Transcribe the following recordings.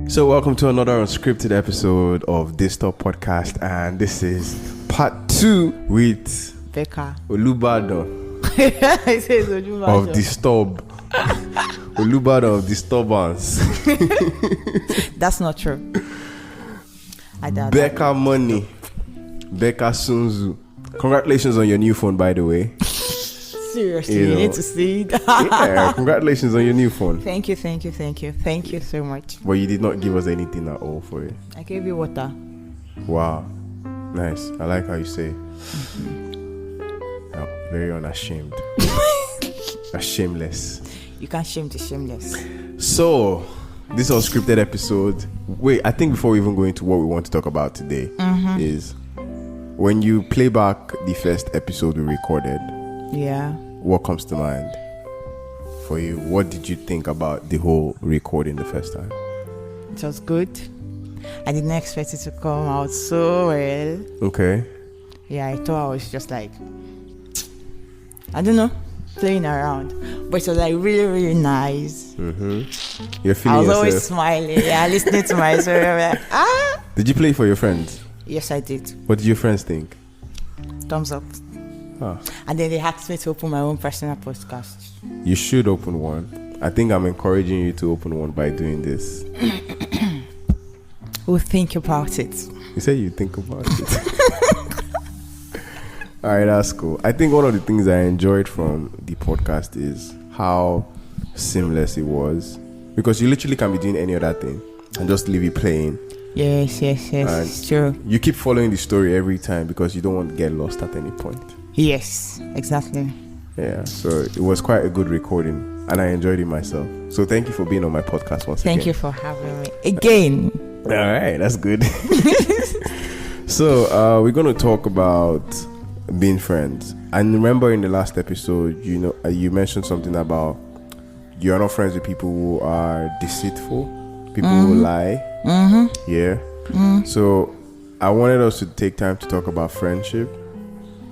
So welcome to another unscripted episode of This Top Podcast, and this is part 2 with Becca. Olubado I say Olubado. of Disturb. Olubado of Disturbance. That's not true. Becca Money. Becca Sunzu. Congratulations on your new phone, by the way. Seriously, you need to see it. Yeah, congratulations on your new phone. Thank you so much. But you did not give us anything at all for it. I gave you water. Wow. Nice. I like how you say it. Very unashamed. Shameless. You can't shame the shameless. So, this unscripted episode. Wait, I think before we even go into what we want to talk about today, is when you play back the first episode we recorded. Yeah. What comes to mind for you? What did you think about the whole recording the first time? It was good. I didn't expect it to come out so well. Okay. Yeah, I thought I was just like, I don't know, playing around. But it was like really, really nice. You're feeling I was yourself. always smiling. Yeah, listening to myself. Like, ah. Did you play for your friends? Yes, I did. What did your friends think? Thumbs up. Ah. And then they asked me to open my own personal podcast. You should open one. I think I'm encouraging you to open one by doing this. We'll think about it. You said you think about it. Alright, that's cool. I think one of the things I enjoyed from the podcast is how seamless it was. Because you literally can be doing any other thing and just leave it playing. Yes, it's true. You keep following the story every time because you don't want to get lost at any point. Yes, exactly. Yeah, so it was quite a good recording and I enjoyed it myself. So thank you for being on my podcast once again. Thank you for having me again. Alright, that's good. So we're going to talk about being friends. And remember in the last episode, you mentioned something about you're not friends with people who are deceitful, people who lie. Yeah. So I wanted us to take time to talk about friendship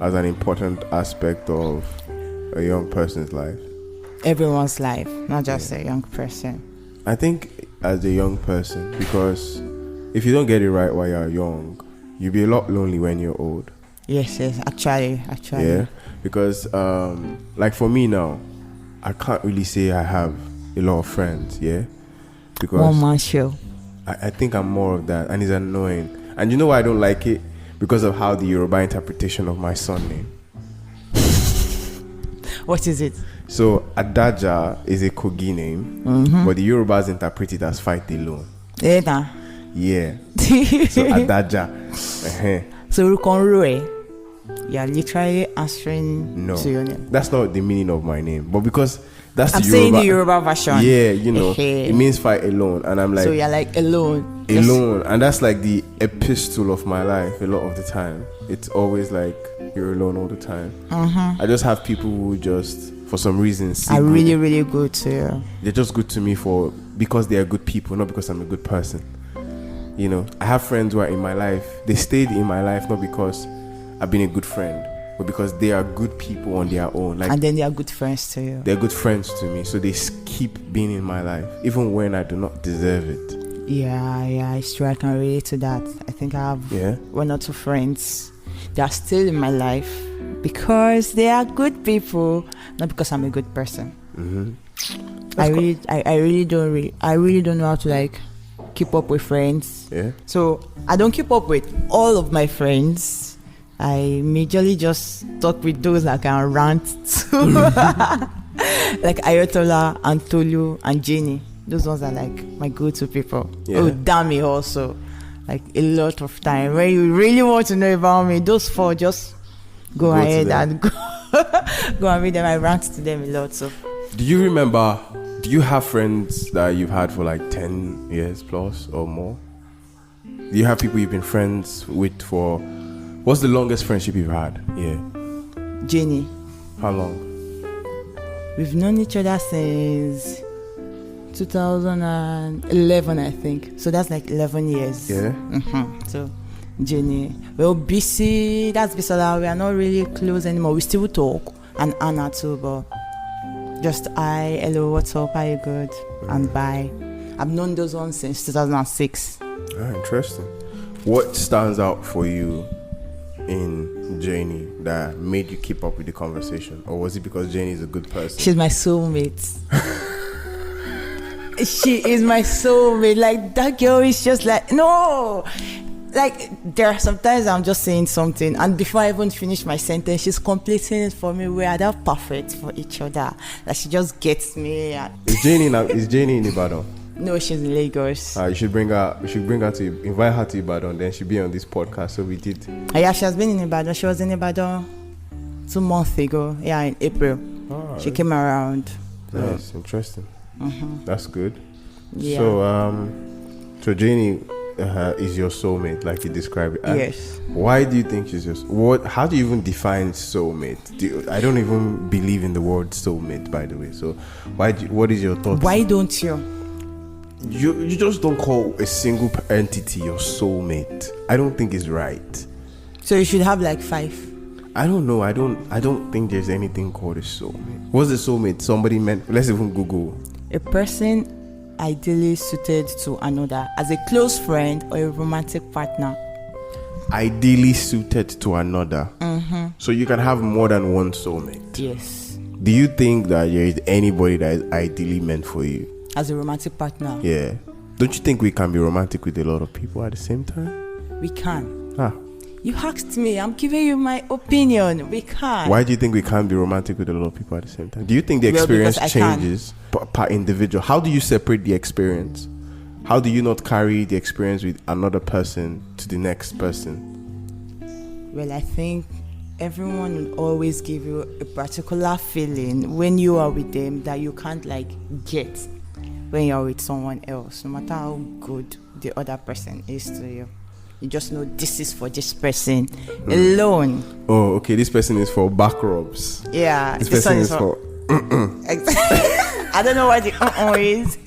as an important aspect of a young person's life. Everyone's life, not just a young person. I think as a young person, because if you don't get it right while you're young, you'll be a lot lonely when you're old. Yes, actually. Yeah, because like for me now, I can't really say I have a lot of friends, yeah? Because one man show. I think I'm more of that, and it's annoying. And you know why I don't like it? Because of how the Yoruba interpretation of my son name. What is it? So Adagi is a Kogi name, but the Yorubas interpret it as fight alone. Yeah. So Adagi. So you're literally answering to your name. That's not the meaning of my name, but because that's I'm saying the Yoruba version. Yeah, it means fight alone, and I'm like, so you're like alone, and that's like the epistle of my life. A lot of the time, it's always like you're alone all the time. I just have people who just, for some reason, are really, really good to you. They're just good to me because they are good people, not because I'm a good person. I have friends who are in my life. They stayed in my life not because I've been a good friend, but because they are good people on their own. And then they are good friends to you. They're good friends to me, so they keep being in my life, even when I do not deserve it. Yeah, it's true. I can relate to that. I think I have one or two friends. They are still in my life because they are good people, not because I'm a good person. I really don't know how to like keep up with friends. Yeah. So I don't keep up with all of my friends. I majorly just talk with those I can rant to. Like Ayotola, Antolu, and Jenny. Those ones are like my go-to people. Yeah. Oh, Dami also. Like a lot of time. When you really want to know about me, those four, just go ahead and go and read them. I rant to them a lot. So do you have friends that you've had for like 10 years plus or more? Do you have people you've been friends with for... What's the longest friendship you've had? Yeah. Jenny. How long? We've known each other since 2011, I think. So that's like 11 years. Yeah. So, Jenny. Well, BC, that's Bisola. We are not really close anymore. We still talk. And Anna too, but just hi, hello, what's up, are you good? And bye. I've known those ones since 2006. Interesting. What stands out for you in Janie that made you keep up with the conversation? Or was it because Janie is a good person? She's my soulmate. She is my soulmate. Like, that girl is just like, no. Like, there are sometimes I'm just saying something, and before I even finish my sentence, she's completing it for me. We are that perfect for each other. Like, she just gets me. Is Janie in Ibadan? No, she's in Lagos. You should bring her. To invite her to Ibadan. Then she'll be on this podcast. So we did. Yeah, she has been in Ibadan. She was in Ibadan 2 months ago. Yeah, in April. She came around. Nice, interesting. That's good. Yeah. So Janie is your soulmate, like you described it. Yes. Why do you think she's your? How do you even define soulmate? I don't even believe in the word soulmate, by the way. So what is your thought? Why don't you? You just don't call a single entity your soulmate. I don't think it's right. So you should have like 5. I don't know. I don't think there's anything called a soulmate. What's a soulmate? Somebody meant. Let's even Google. A person ideally suited to another as a close friend or a romantic partner. Ideally suited to another. So you can have more than one soulmate. Yes. Do you think that there is anybody that is ideally meant for you? As a romantic partner? Yeah. Don't you think we can be romantic with a lot of people at the same time? We can. Ah. You asked me. I'm giving you my opinion. We can. Why do you think we can't be romantic with a lot of people at the same time? Do you think the experience changes per individual? How do you separate the experience? How do you not carry the experience with another person to the next person? Well, I think everyone will always give you a particular feeling when you are with them that you can't like get when you're with someone else, no matter how good the other person is to you. You just know this is for this person alone. Oh, okay. This person is for back rubs. Yeah. This person is for I don't know what the is.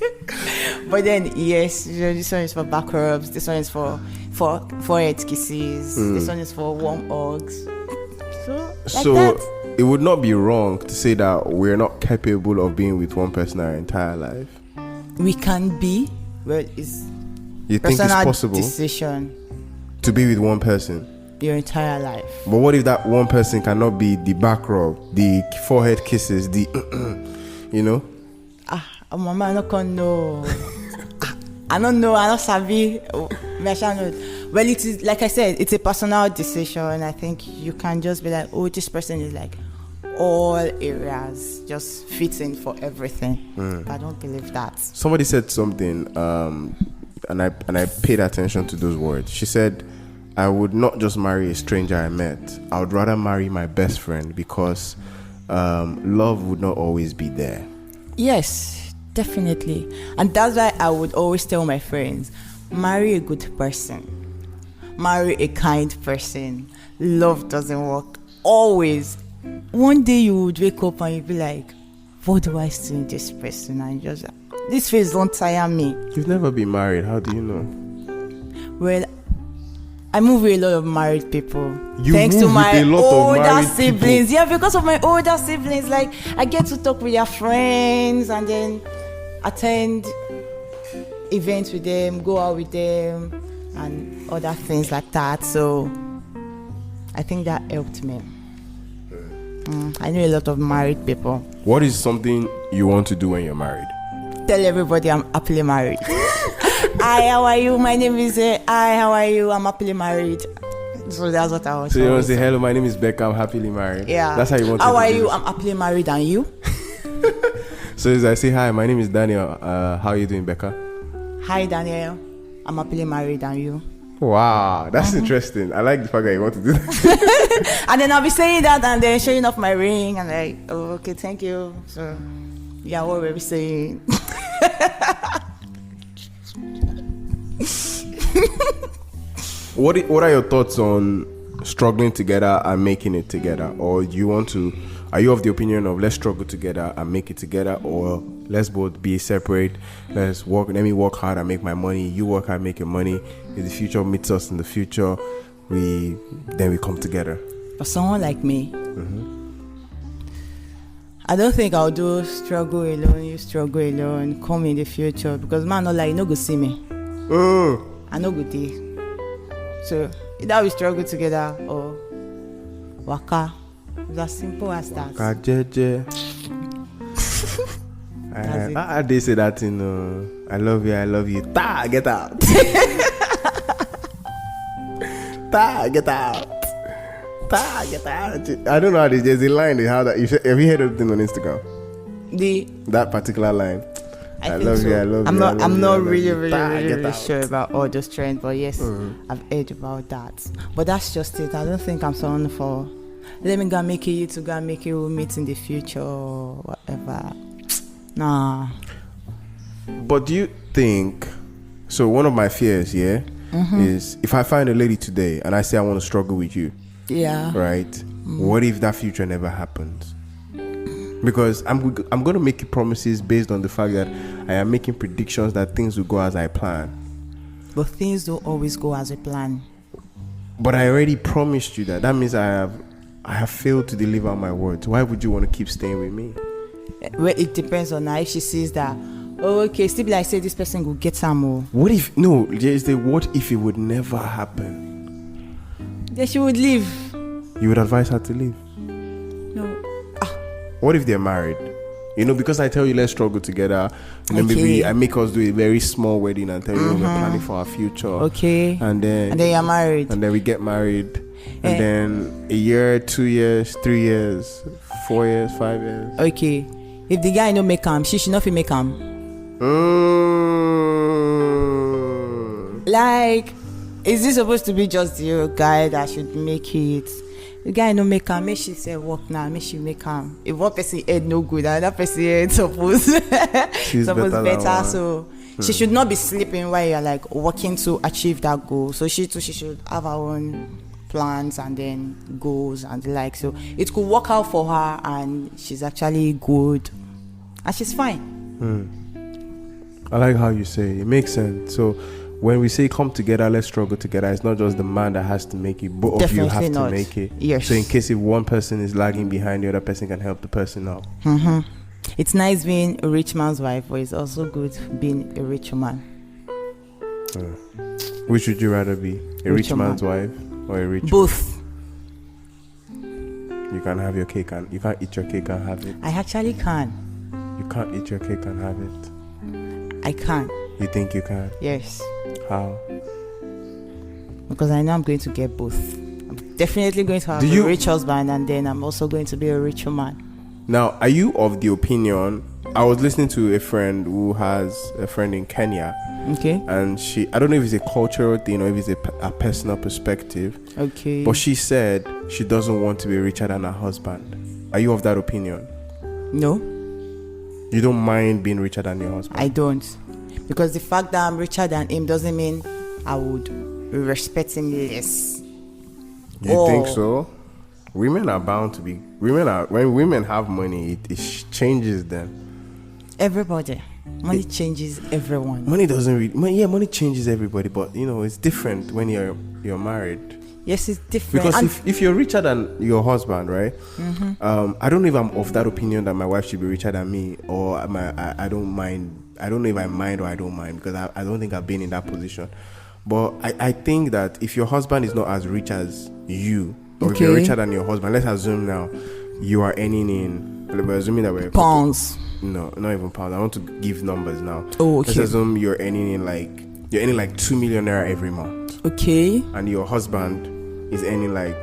But then, yes, this one is for back rubs. This one is for forehead kisses. This one is for warm hugs. So that. It would not be wrong to say that we're not capable of being with one person our entire life. We can be. Well, it's you think it's possible decision to be with one person your entire life. But what if that one person cannot be the back rub, the forehead kisses, the you know? Mama, I don't know. I don't know. I don't sabi. Well, it is like I said, it's a personal decision. I think you can just be like, oh, this person is like all areas, just fits in for everything. I don't believe that. Somebody said something, and I paid attention to those words. She said, I would not just marry a stranger I met. I would rather marry my best friend because love would not always be there. Yes, definitely. And that's why I would always tell my friends, marry a good person. Marry a kind person. Love doesn't work. Always. One day you would wake up and you'd be like, what do I see in this person? And just, this face don't tire me. You've never been married. How do you know? Well, I move with a lot of married people. Thanks to my older siblings. Yeah, because of my older siblings. Like, I get to talk with their friends and then attend events with them, go out with them, and other things like that. So, I think that helped me. I know a lot of married people. What is something you want to do when you're married? Tell everybody I'm happily married. Hi, how are you? My name is Hi, how are you? I'm happily married. So that's what I was. So you want to say, hello, my name is Becca, I'm happily married. Yeah. That's how you want to How are you? I'm happily married, and you? So as I say, hi, my name is Daniel. How are you doing, Becca? Hi, Daniel. I'm happily married, and you? Wow, that's interesting. I like the fact that you want to do that. And then I'll be saying that and then showing off my ring and like, oh, okay, thank you. So, yeah, what were we saying? What are your thoughts on struggling together and making it together? Or are you of the opinion of let's struggle together and make it together, or let's both be separate, let me work hard and make my money, you work hard, make your money, if the future meets us in the future, we come together? For someone like me, I don't think I'll do struggle alone, you struggle alone, come in the future, because man not like, you no go see me. I no go there. So either we struggle together or waka. It's as simple as that. Waka jeje. I they say that in I love you. Ta, get out. Ta, get out. Ta, get out. I don't know how there's a line they have that. Have you heard of it on Instagram? That particular line. I love you. I'm not really sure about all those trends, but yes, I've heard about that. But that's just it. I don't think I'm someone for let me go make it, you to go make it, we'll meet in the future or whatever. Nah. But do you think so? One of my fears, is if I find a lady today and I say I want to struggle with you, right? What if that future never happens? Because I'm going to make you promises based on the fact that I am making predictions that things will go as I plan. But things don't always go as a plan. But I already promised you that. That means I have failed to deliver my words. Why would you want to keep staying with me? Well, it depends on her. If she sees that, oh, okay, still be like, say this person will get some more. What if, no, there's the what if it would never happen? Then she would leave. You would advise her to leave? No. What if they're married? Because I tell you let's struggle together, and then maybe I make us do a very small wedding and tell you we're planning for our future. Okay. And then you're married. And then we get married. And then a year, 2 years, 3 years, 4 years, 5 years. Okay. If the guy no make him, she should not make him. Like, is this supposed to be just the guy that should make it? The guy no make him, make she say work now, make she make him. If one person head no good, another person head suppose better. So she should not be sleeping while you're like working to achieve that goal. So she should have her own plans and then goals and the like. So it could work out for her and she's actually good and she's fine. I like how you say it makes sense. So when we say come together, let's struggle together, it's not just the man that has to make it, both of you have to make it. Yes. So in case if one person is lagging behind, the other person can help the person out. It's nice being a rich man's wife, but it's also good being a rich man. Which would you rather be? A rich man's wife or a rich both man? You can't have your cake and you can't eat your cake and have it. I actually can. You can't eat your cake and have it. I can. You think you can? Yes. How? Because I know I'm going to get both. I'm definitely going to have a rich husband, and then I'm also going to be a richer man. Now, are you of the opinion? I was listening to a friend who has a friend in Kenya. Okay. And I don't know if it's a cultural thing or if it's a personal perspective. Okay. But she said she doesn't want to be richer than her husband. Are you of that opinion? No. You don't mind being richer than your husband? I don't. Because the fact that I'm richer than him doesn't mean I would respect him less. You think so? Women are bound to be. When women have money, it changes them. Everybody. Money changes everyone. Money doesn't money changes everybody, but it's different when you're married. Yes, it's different. Because if you're richer than your husband, right? I don't know if I'm of that opinion that my wife should be richer than me, or I don't mind. I don't know if I mind or I don't mind, because I don't think I've been in that position. But I think that if your husband is not as rich as you, or if you're richer than your husband, let's assume now you are earning we're assuming that we're pounds. No, not even pounds. I want to give numbers now. Oh, okay. Let's assume you're earning like 2 million naira every month. Okay. And your husband is earning like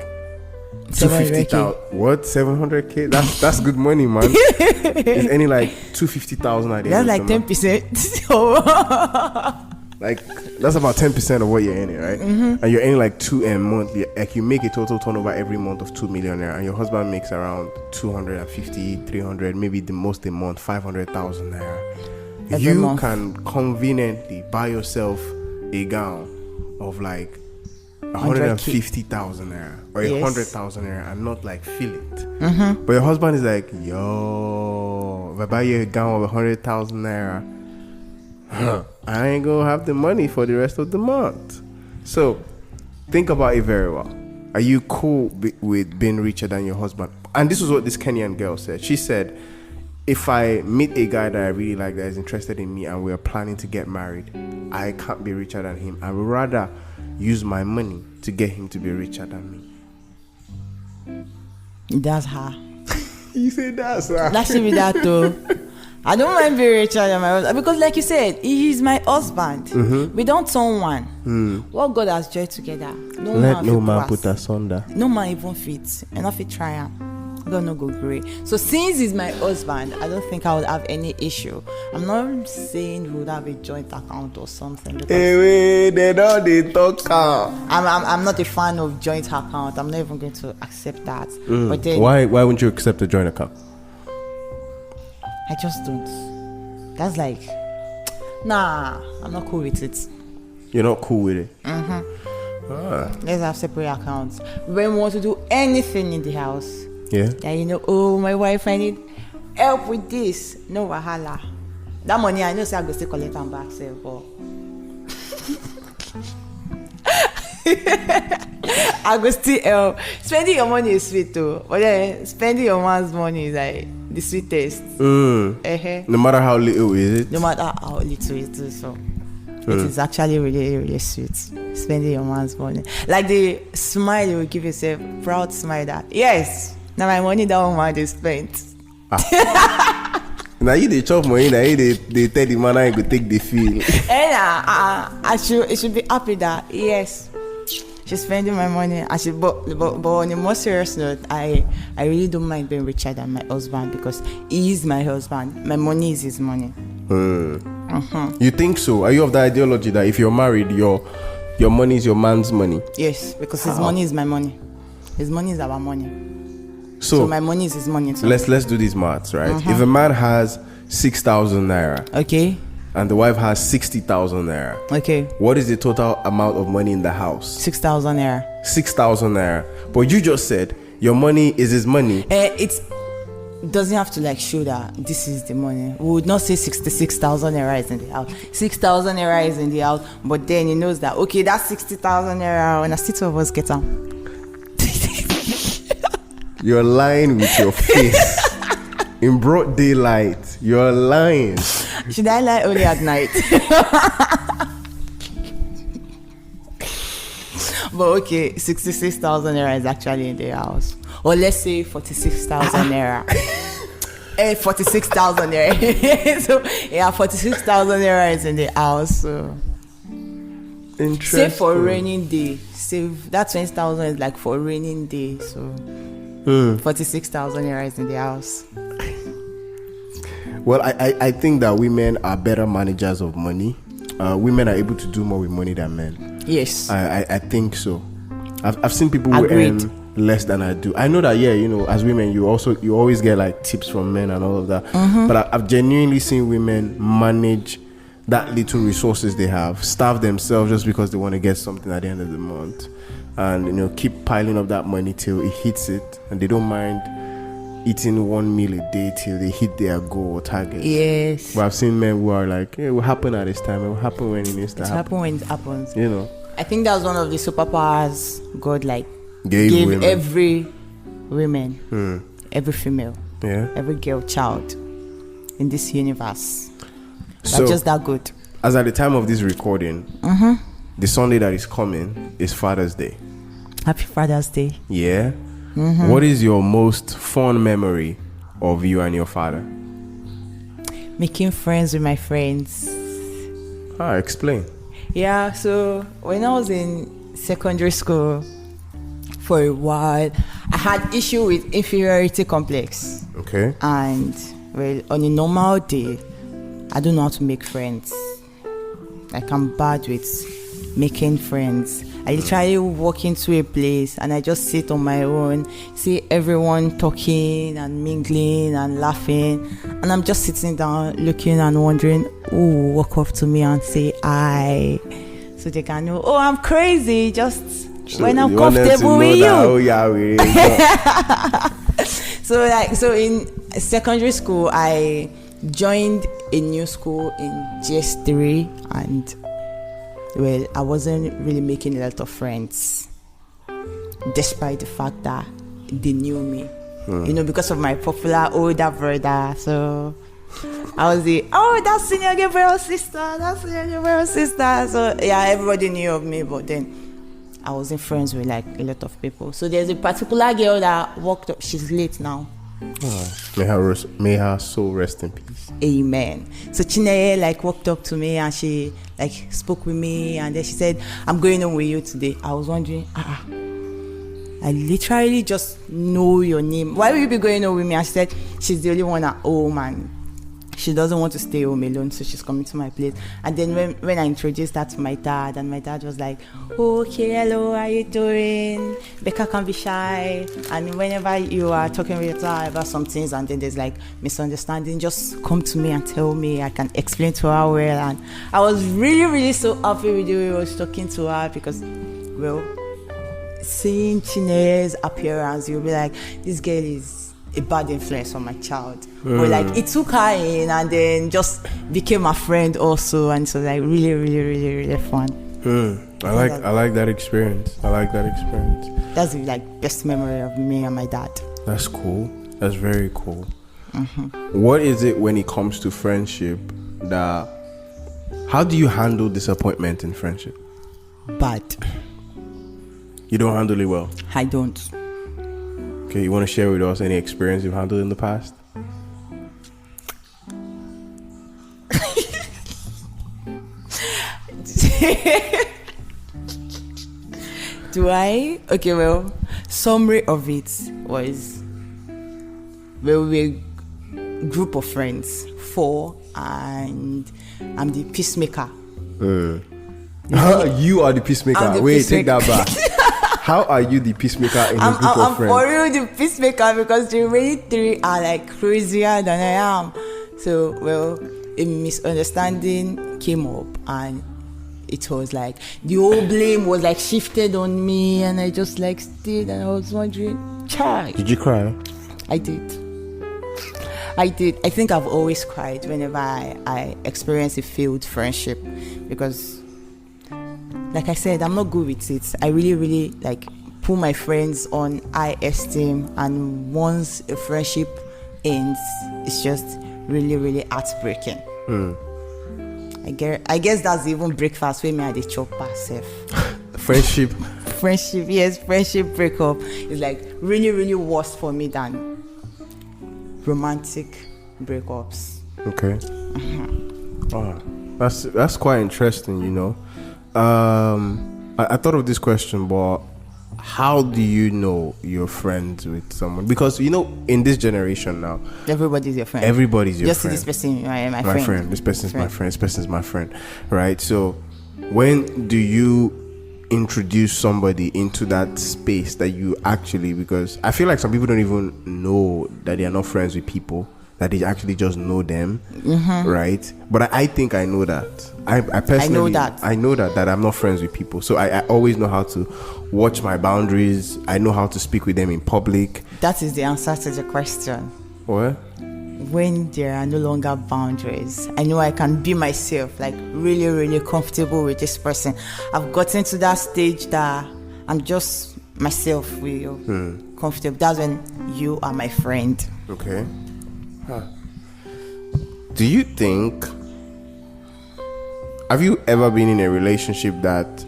250,000. What? 700k? That's good money, man. He's earning like 250,000 a day. That's like 10%. Like that's about 10% of what you're earning, right? And you're earning like 2 monthly. Like you make a total turnover every month of 2 million naira, and your husband makes around 250, 300, maybe the most a month, 500,000 naira. You month. Can conveniently buy yourself a gown of like 150,000 naira or 100,000 naira and not like feel it. But your husband is like, yo, if I buy you a gown of 100,000 naira, I ain't gonna have the money for the rest of the month. So think about it very well. Are you cool with being richer than your husband? and this was what this Kenyan girl said. She said, if I meet a guy that I really like that is interested in me and we are planning to get married, I can't be richer than him. I would rather use my money to get him to be richer than me. That's her. You say that's her. That should be that though. I don't mind being richer than my husband because, like you said, he is my husband. We don't turn one. What God has joined together, Let no man put asunder. No man even fits. Enough it try am. God no go great. So since he's my husband, I don't think I would have any issue. I'm not saying we would have a joint account or something. Hey, they don't they talk. I'm not a fan of joint account. I'm not even going to accept that. But then, why wouldn't you accept a joint account? I just don't. That's like, nah, I'm not cool with it. You're not cool with it? Let's have separate accounts. When we want to do anything in the house, oh, my wife, I need help with this. No wahala. That money, I know, say I go still collect and back, say, but I go still help. Spending your money is sweet too, but then spending your man's money is like the sweetest. No matter how little is it? No matter how little it is, so it is actually really, really sweet. Spending your man's money, like the smile you will give yourself, proud smile that yes, now my money that woman is spent. Now you they chop money, now they tell the man I go take the feel. It should be happy that yes, she's spending my money. But on a more serious note, I really don't mind being richer than my husband because he is my husband. My money is his money. You think so? Are you of the ideology that if you're married, your money is your man's money? Yes, because his money is my money. His money is our money. So my money is his money too. Let's do these maths, right? If a man has 6,000 naira, okay, and the wife has 60,000 naira, okay, what is the total amount of money in the house? 6,000 naira. 6,000 naira. But you just said your money is his money. It doesn't have to like show that this is the money. We would not say 66,000 naira is in the house. 6,000 naira is in the house, but then he knows that okay, that's 60,000 naira when a six of us get on. You're lying with your face. In broad daylight, you're lying. Should I lie only at night? But okay, 66,000 naira is actually in the house. Or let's say 46,000 naira. 46,000 naira. So yeah, 46,000 naira is in the house. So interesting. Say for raining day. Save that 20,000 is like for raining day. So 46,000 naira is in the house. Well, I think that women are better managers of money. Women are able to do more with money than men. Yes. I think so. I've seen people who earn less than I do. I know that, as women, you always get like tips from men and all of that. But I've genuinely seen women manage that little resources they have, starve themselves just because they want to get something at the end of the month. And keep piling up that money till it hits it, and they don't mind eating one meal a day till they hit their goal or target. Yes. But I've seen men who are like, it will happen at this time, it will happen when it needs to happen. It will happen when it happens. I think that's one of the superpowers God gave women. Every woman, every female, every girl, child in this universe. They're just that good. As at the time of this recording, the Sunday that is coming is Father's Day. Happy Father's Day. Yeah. What is your most fond memory of you and your father? Making friends with my friends. Explain. Yeah, so when I was in secondary school, for a while, I had issue with inferiority complex. Okay. And well, on a normal day, I don't know how to make friends. Like I'm bad with making friends. I literally walk into a place and I just sit on my own, see everyone talking and mingling and laughing, and I'm just sitting down looking and wondering who walk up to me and say hi, so they can know, oh, I'm crazy, just so when I'm comfortable with you. So in secondary school, I joined a new school in GS3, and well, I wasn't really making a lot of friends, despite the fact that they knew me. because of my popular older brother. So I was that's Senior Gabriel's sister. So yeah, everybody knew of me, but then I wasn't friends with like a lot of people. So there's a particular girl that walked up. She's late now. May her soul rest in peace. Amen. So Chineye like walked up to me and she like spoke with me, and then she said, "I'm going home with you today." I was wondering, I literally just know your name. Why will you be going home with me? And she said she's the only one at home and she doesn't want to stay home alone, so she's coming to my place. And then when I introduced her to my dad, and my dad was like, "Okay, hello, how are you doing? Becca can be shy, and whenever you are talking with her about some things and then there's like misunderstanding, just come to me and tell me. I can explain to her well." And I was really, really so happy with the way I was talking to her, because, well, seeing Chineye's appearance, you'll be like, this girl is a bad influence on my child. But like, it took her in and then just became a friend also, and so like really, really, really, really fun. I like that experience. That's the like best memory of me and my dad. That's cool. That's very cool. What is it when it comes to friendship that, how do you handle disappointment in friendship? Bad. You don't handle it well? I don't. Okay, you want to share with us any experience you've handled in the past? Do I? Okay, well, summary of it was, we were a group of friends, 4, and I'm the peacemaker. You are the peacemaker. Wait, take that back. How are you the peacemaker in a group of friends? I'm for real the peacemaker, because the remaining 3 are like crazier than I am. So, well, a misunderstanding came up, and it was like the whole blame was like shifted on me, and I just like stayed, and I was wondering, child. Did you cry? I did. I think I've always cried whenever I experience a failed friendship, because, like I said, I'm not good with it. I really, really like put my friends on high esteem, and once a friendship ends, it's just really, really heartbreaking. I guess that's even breakfast with me at the chop myself. Friendship, yes, friendship breakup is like really, really worse for me than romantic breakups. Okay. That's quite interesting, you know. I thought of this question, but how do you know you're friends with someone? Because, you know, in this generation now, everybody's your friend. Just friend. This person, my friend. This person's my friend. This person's my friend. Right? So, when do you introduce somebody into that space that you actually, because I feel like some people don't even know that they are not friends with people, that they actually just know them, right? But I think I know that. I personally I know that I'm not friends with people. So I always know how to watch my boundaries. I know how to speak with them in public. That is the answer to the question. What? When there are no longer boundaries, I know I can be myself, like really, really comfortable with this person. I've gotten to that stage that I'm just myself with you, comfortable. That's when you are my friend. Okay. Do you think, have you ever been in a relationship that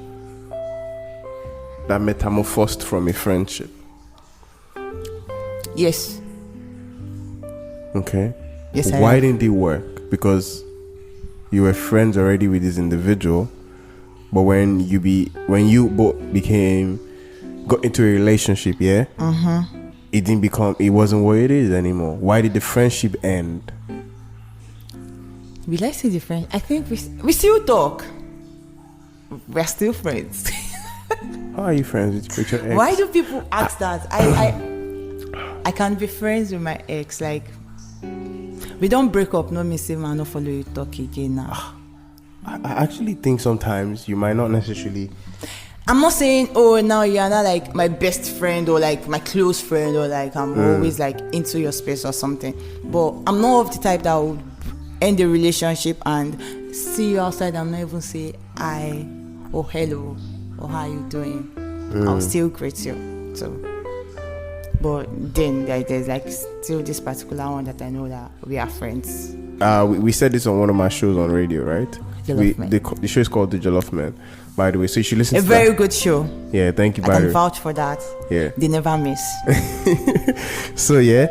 metamorphosed from a friendship? Yes. Okay. Yes, Why didn't it work? Because you were friends already with this individual, but when you both got into a relationship, yeah? It wasn't what it is anymore. Why did the friendship end? We like to be friends. I think we still talk. We're still friends. How are you friends with your ex? Why do people ask that? I can't be friends with my ex. Like, we don't break up. No, me say man, no follow you talk again now. I actually think sometimes you might not necessarily. I'm not saying, oh, now you're not like my best friend or like my close friend or like I'm always like into your space or something. But I'm not of the type that would end the relationship and see you outside and not even say hi or hello or how you doing. I'll still greet you. So But then there's like still this particular one that I know that we are friends. We said this on one of my shows on radio, right? The show is called The Jollof Man, by the way. So you should listen to that. A very good show. Yeah, thank you, I can vouch for that. Yeah. They never miss. So, yeah.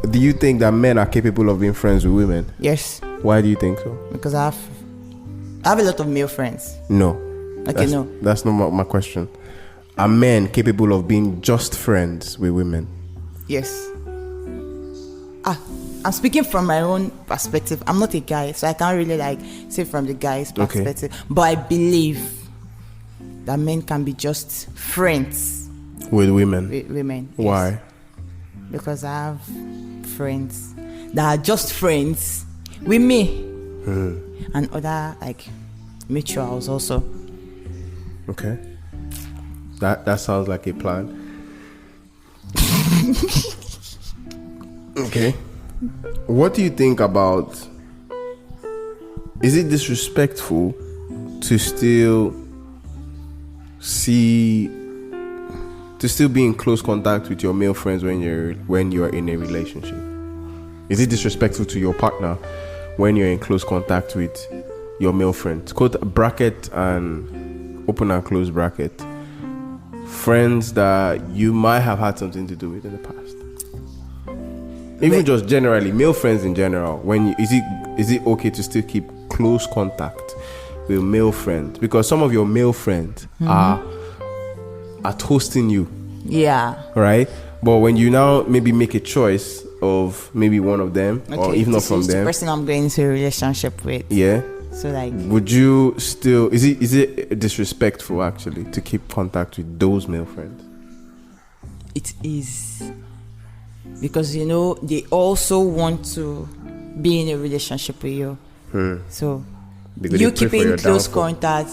Do you think that men are capable of being friends with women? Yes. Why do you think so? Because I have a lot of male friends. No. Okay, no. That's not my question. Are men capable of being just friends with women? Yes. I'm speaking from my own perspective. I'm not a guy, so I can't really like say from the guy's perspective. Okay. But I believe that men can be just friends with women. With women. Yes. Why? Because I have friends that are just friends with me, and other like mutuals also. Okay. That sounds like a plan. Okay. What do you think about, is it disrespectful to still be in close contact with your male friends when you're in a relationship? Is it disrespectful to your partner when you're in close contact with your male friends? Quote bracket and open and close bracket. Friends that you might have had something to do with in the past. Even just generally, male friends in general. Is it okay to still keep close contact with male friends? Because some of your male friends are toasting you. Yeah. Right? But when you now maybe make a choice of maybe one of them, or if not from them, the person I'm going into a relationship with. Yeah. So like, would you still? Is it disrespectful actually to keep contact with those male friends? It is, because they also want to be in a relationship with you. So because you keeping close contact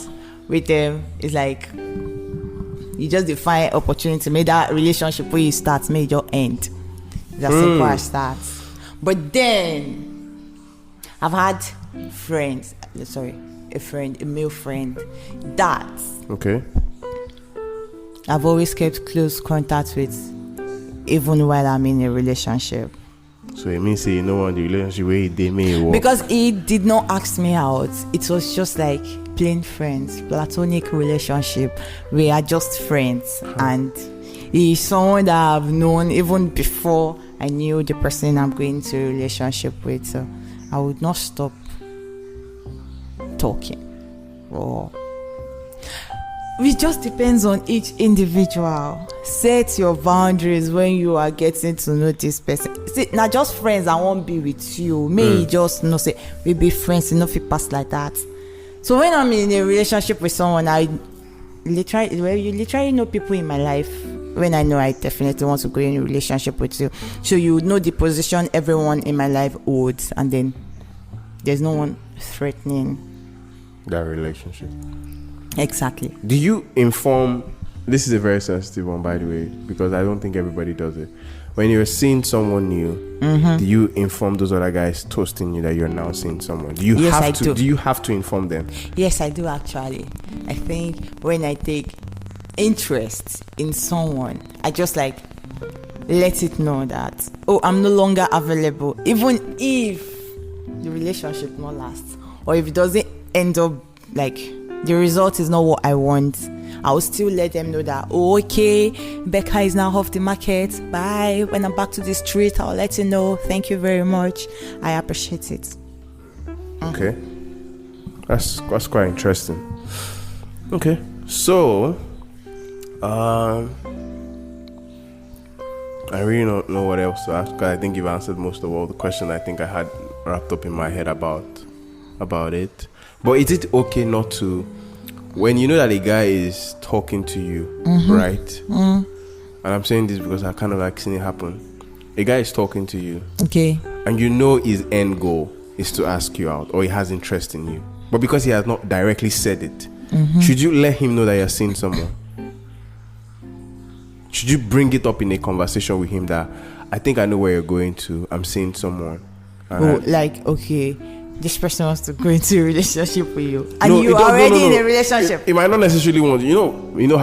with them is like you just define opportunity. May that relationship where you start, may your end. That's simple as that. But then I've had a male friend that I've always kept close contact with, even while I'm in a relationship. So it means you know what the relationship where they may work. Because he did not ask me out. It was just like plain friends, platonic relationship. We are just friends, and he's someone that I've known even before I knew the person I'm going to a relationship with. So I would not stop talking. It just depends on each individual. Set your boundaries when you are getting to know this person. See, not just friends I won't be with you. May just say we be friends, if it pass like that. So when I'm in a relationship with someone, you literally know people in my life. When I know I definitely want to go in a relationship with you, so you know the position everyone in my life holds, and then there's no one threatening that relationship. Exactly. Do you inform? This is a very sensitive one, by the way, because I don't think everybody does it. When you're seeing someone new, do you inform those other guys toasting you that you're now seeing someone? Do you have to? Do you have to inform them? Yes, I do actually. I think when I take interest in someone, I just like let it know that I'm no longer available, even if the relationship not lasts, or if it doesn't end up like the result is not what I want. I will still let them know that okay, Becca is now off the market. Bye. When I'm back to the street, I'll let you know. Thank you very much. I appreciate it. Okay, that's quite interesting. Okay, so I really don't know what else to ask, because I think you've answered most of all the questions I think I had wrapped up in my head about it. But is it okay not to, when you know that a guy is talking to you, right? And I'm saying this because I kind of like seen it happen. A guy is talking to you, okay, and you know his end goal is to ask you out, or he has interest in you, but because he has not directly said it, should you let him know that you're seeing someone? Should you bring it up in a conversation with him that I think I know where you're going to, I'm seeing someone? Okay, this person wants to go into a relationship with you, and you are already in a relationship. It might not necessarily want to. You know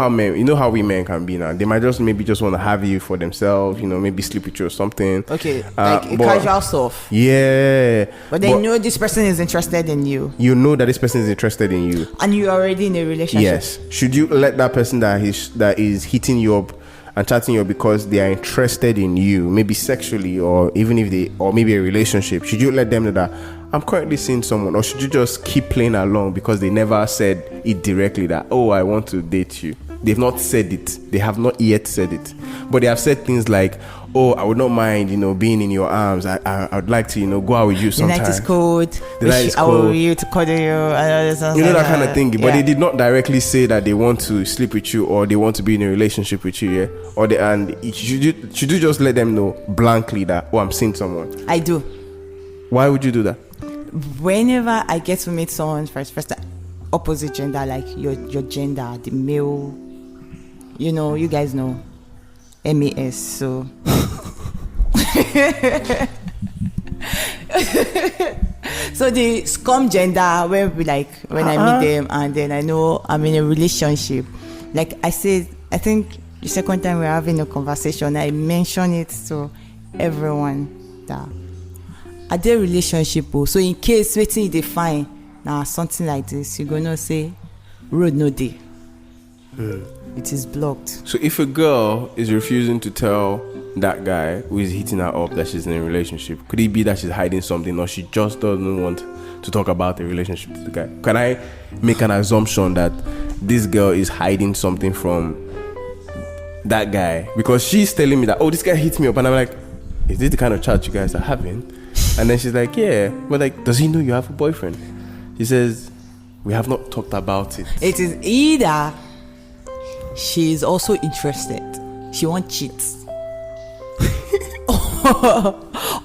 how we men can be now. They might just want to have you for themselves. Maybe sleep with you or something. Okay, like a casual stuff. Yeah. But they know this person is interested in you. You know that this person is interested in you, and you're already in a relationship. Yes. Should you let that person that is hitting you up and chatting you because they are interested in you, maybe sexually, or even if or maybe a relationship, should you let them know that I'm currently seeing someone, or should you just keep playing along because they never said it directly that, oh, I want to date you? They've not said it. They have not yet said it, but they have said things like, oh, I would not mind, being in your arms. I would like to, go out with you sometime. The night is cold. The night is cold. I will you to cuddle you. That kind of thing. But they did not directly say that they want to sleep with you or they want to be in a relationship with you, yeah? Should you just let them know blankly that, oh, I'm seeing someone? I do. Why would you do that? Whenever I get to meet someone first opposite gender, like your gender, the male, you guys know MES, so so the scum gender, when I meet them and then I know I'm in a relationship, like I said, I think the second time we're having a conversation, I mention it to everyone that are there relationship, so in case waiting they find now something like this, you're gonna say road no day. It is blocked. So if a girl is refusing to tell that guy who is hitting her up that she's in a relationship, could it be that she's hiding something, or she just doesn't want to talk about the relationship to the guy? Can I make an assumption that this girl is hiding something from that guy because she's telling me that, oh, this guy hit me up, and I'm like, is this the kind of chat you guys are having? And then she's like, yeah, but like, does he know you have a boyfriend? He says, we have not talked about it. It is either she is also interested, she won't cheat,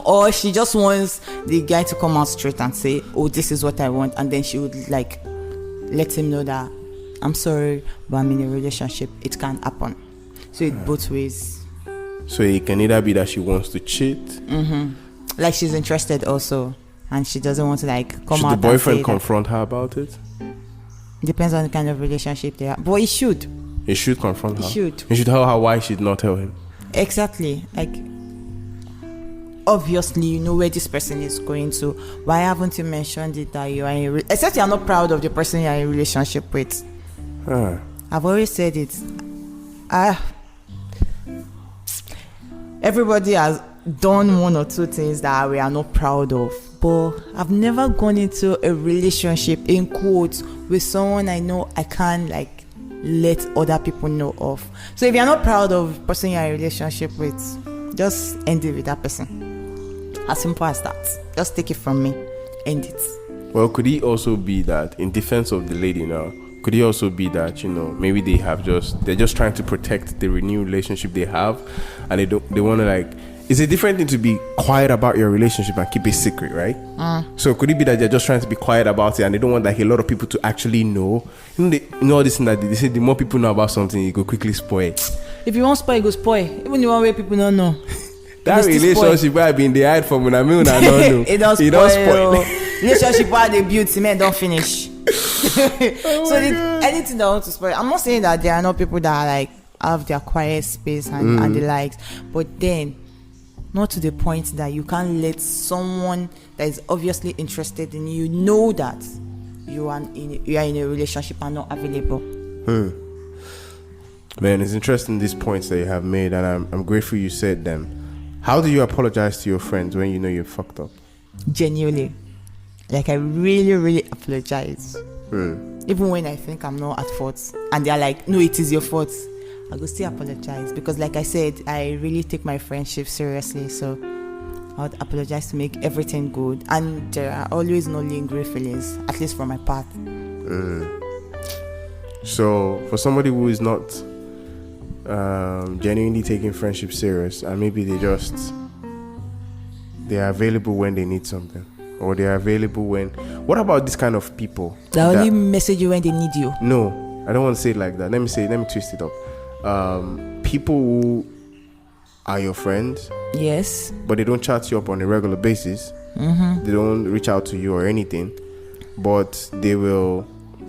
or she just wants the guy to come out straight and say, oh, this is what I want, and then she would like let him know that, I'm sorry, but I'm in a relationship, it can't happen. So it's both ways. So it can either be that she wants to cheat, like she's interested also, and she doesn't want to like come should out. Should the boyfriend confront her about it? Depends on the kind of relationship they are, but he should. He should confront her. He should. He should tell her why she did not tell him. Exactly. Like, obviously, you know where this person is going to. Why haven't you mentioned it that you are except you are not proud of the person you are in a relationship with? I've always said it. Everybody has done one or two things that we are not proud of, but I've never gone into a relationship, in quotes, with someone I know I can't like let other people know of. So if you're not proud of the person you're in a relationship with, just end it with that person. As simple as that. Just take it from me. End it. Well, could it also be that, in defense of the lady now, could it also be that, maybe they're just trying to protect the renewed relationship they have, and they want to like, it's a different thing to be quiet about your relationship and keep it secret, right? So could it be that they're just trying to be quiet about it and they don't want like a lot of people to actually know? All this thing that they say, the more people know about something, it go quickly spoil. If you want spoil, it go spoil. Even the one where people don't know. That relationship where I've been they hide from when I don't know. It don't spoil. Relationship where they build cement don't finish. Anything that wants to spoil. I'm not saying that there are not people that are like have their quiet space and the likes, but then not to the point that you can't let someone that is obviously interested in you know that you are in a relationship and not available. Man, it's interesting these points that you have made, and I'm grateful you said them. How do you apologize to your friends when you know you're fucked up? Genuinely. Like, I really, really apologize. Even when I think I'm not at fault and they're like, no, it is your fault, I go still apologize, because like I said, I really take my friendship seriously. So I would apologize to make everything good, and there are always no lingering feelings, at least from my part. So for somebody who is not genuinely taking friendship serious, and maybe they are available when they need something, or they are available when, what about this kind of people that only message you when they need you? No, I don't want to say it like that. Let me twist it up. People who are your friends, yes, but they don't chat you up on a regular basis, They don't reach out to you or anything, but they will.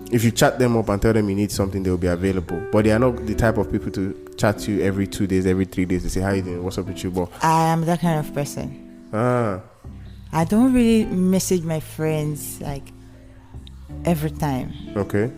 If you chat them up and tell them you need something, they will be available. But they are not the type of people to chat you every 2 days, every 3 days. They say, how you doing? What's up with you? But I am that kind of person. I don't really message my friends like every time. Okay.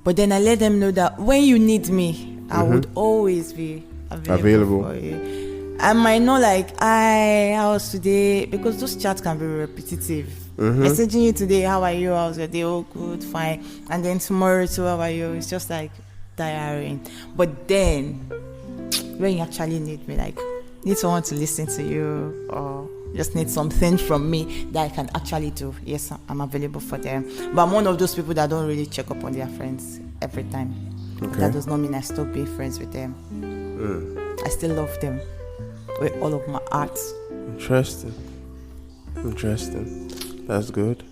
But then I let them know that when you need me, I would always be available for you. I might not like, how was today? Because those chats can be repetitive. Messaging you today, how are you? How's your day? Oh, good, fine. And then tomorrow too, how are you? It's just like tiring. But then, when you actually need me, like, need someone to listen to you or just need something from me that I can actually do, yes, I'm available for them. But I'm one of those people that don't really check up on their friends every time. Okay. That does not mean I stop being friends with them. I still love them with all of my heart. Interesting. That's good.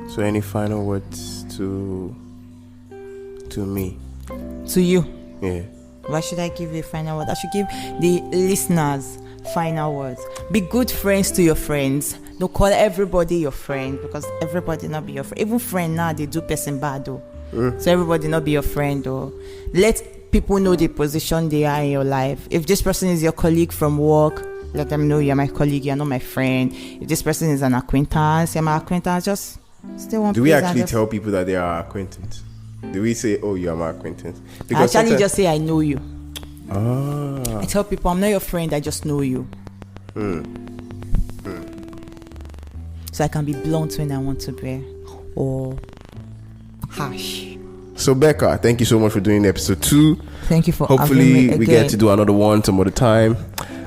So any final words to me? To you? Yeah. Why should I give you a final word? I should give the listeners final words. Be good friends to your friends. Don't call everybody your friend, because everybody not be your friend. Even friend now, they do person bad though. So everybody not be your friend though. Let people know the position they are in your life. If this person is your colleague from work, let them know you're my colleague, you're not my friend. If this person is an acquaintance, you're my acquaintance, just stay one place. Do we actually tell people that they are acquaintance? Do we say, oh, you're my acquaintance? Because I actually just say, I know you. Ah. I tell people, I'm not your friend, I just know you. So I can be blunt when I want to be, or harsh. So Becca, thank you so much for doing episode 2. Thank you for hopefully having me again. We get to do another one some other time.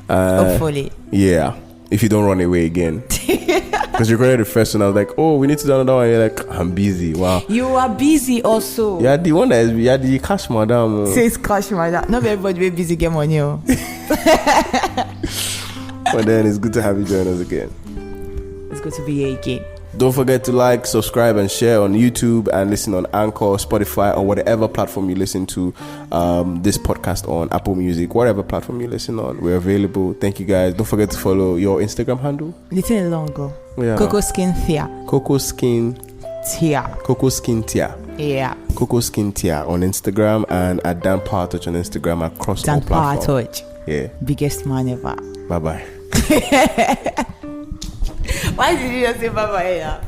Hopefully. Yeah. If you don't run away again. Because you recorded the first one, I was like, oh, we need to do another one. You're like, I'm busy. Wow. You are busy also. Yeah, the one that is, yeah, the cash madam. Says cash madam. Not everybody be busy get money. But then it's good to have you join us again. It's good to be here again. Don't forget to like, subscribe, and share on YouTube, and listen on Anchor, Spotify, or whatever platform you listen to this podcast on. Apple Music, whatever platform you listen on, we're available. Thank you guys. Don't forget to follow your Instagram handle. Little long ago. Yeah. Coco Skin Thea. Coco Skin Tia. Yeah. Coco Skin Tia on Instagram, and at Dan Power Touch on Instagram across Dan all platforms. Power Touch. Yeah. Biggest man ever. Bye bye. Why did you just say bye bye?